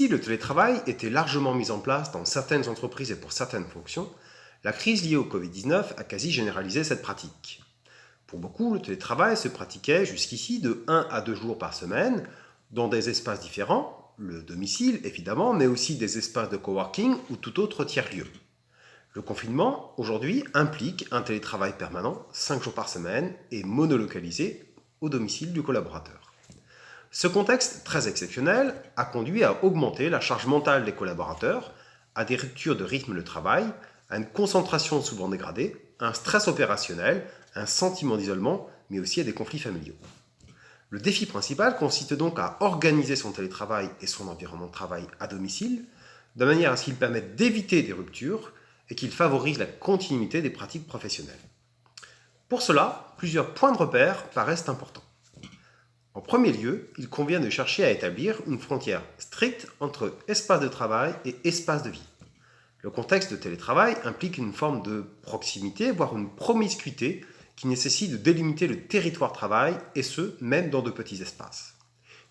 si le télétravail était largement mis en place dans certaines entreprises et pour certaines fonctions, la crise liée au Covid-19 a quasi généralisé cette pratique. Pour beaucoup, le télétravail se pratiquait jusqu'ici de 1 à 2 jours par semaine, dans des espaces différents, le domicile évidemment, mais aussi des espaces de coworking ou tout autre tiers-lieu. Le confinement, aujourd'hui, implique un télétravail permanent, 5 jours par semaine, et monolocalisé au domicile du collaborateur. Ce contexte très exceptionnel a conduit à augmenter la charge mentale des collaborateurs, à des ruptures de rythme de travail, à une concentration souvent dégradée, un stress opérationnel, un sentiment d'isolement, mais aussi à des conflits familiaux. Le défi principal consiste donc à organiser son télétravail et son environnement de travail à domicile, de manière à ce qu'il permette d'éviter des ruptures et qu'il favorise la continuité des pratiques professionnelles. Pour cela, plusieurs points de repère paraissent importants. En premier lieu, il convient de chercher à établir une frontière stricte entre espace de travail et espace de vie. Le contexte de télétravail implique une forme de proximité, voire une promiscuité, qui nécessite de délimiter le territoire de travail, et ce, même dans de petits espaces.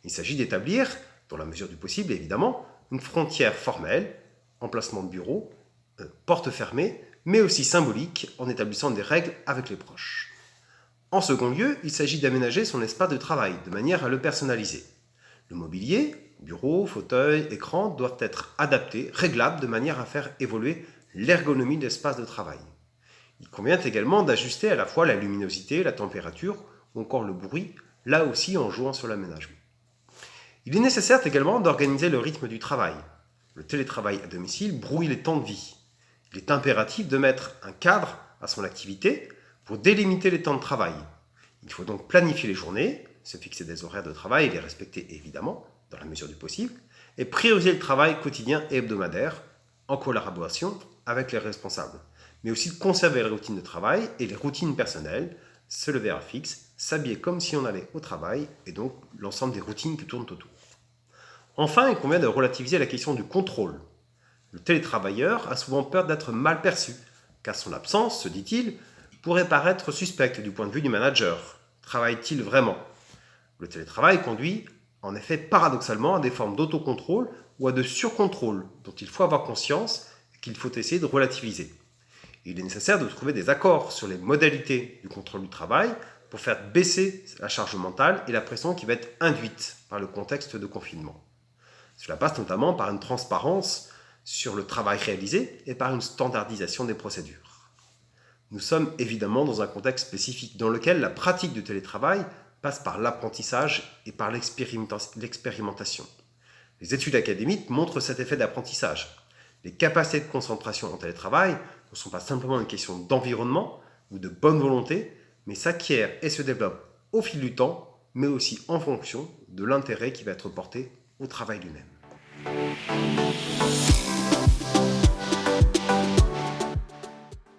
Il s'agit d'établir, dans la mesure du possible évidemment, une frontière formelle, emplacement de bureau, porte fermée, mais aussi symbolique, en établissant des règles avec les proches. En second lieu, il s'agit d'aménager son espace de travail, de manière à le personnaliser. Le mobilier, bureau, fauteuil, écran doivent être adaptés, réglables, de manière à faire évoluer l'ergonomie de l'espace de travail. Il convient également d'ajuster à la fois la luminosité, la température ou encore le bruit, là aussi en jouant sur l'aménagement. Il est nécessaire également d'organiser le rythme du travail. Le télétravail à domicile brouille les temps de vie. Il est impératif de mettre un cadre à son activité pour délimiter les temps de travail. Il faut donc planifier les journées, se fixer des horaires de travail et les respecter évidemment, dans la mesure du possible, et prioriser le travail quotidien et hebdomadaire en collaboration avec les responsables, mais aussi de conserver les routines de travail et les routines personnelles, se lever à heure fixe, s'habiller comme si on allait au travail, et donc l'ensemble des routines qui tournent autour. Enfin, il convient de relativiser la question du contrôle. Le télétravailleur a souvent peur d'être mal perçu, car son absence, se dit-il, pourrait paraître suspecte du point de vue du manager. Travaille-t-il vraiment ? Le télétravail conduit, en effet, paradoxalement à des formes d'autocontrôle ou à de surcontrôle dont il faut avoir conscience et qu'il faut essayer de relativiser. Il est nécessaire de trouver des accords sur les modalités du contrôle du travail pour faire baisser la charge mentale et la pression qui va être induite par le contexte de confinement. Cela passe notamment par une transparence sur le travail réalisé et par une standardisation des procédures. Nous sommes évidemment dans un contexte spécifique dans lequel la pratique du télétravail passe par l'apprentissage et par l'expérimentation. Les études académiques montrent cet effet d'apprentissage. Les capacités de concentration en télétravail ne sont pas simplement une question d'environnement ou de bonne volonté, mais s'acquièrent et se développent au fil du temps, mais aussi en fonction de l'intérêt qui va être porté au travail lui-même.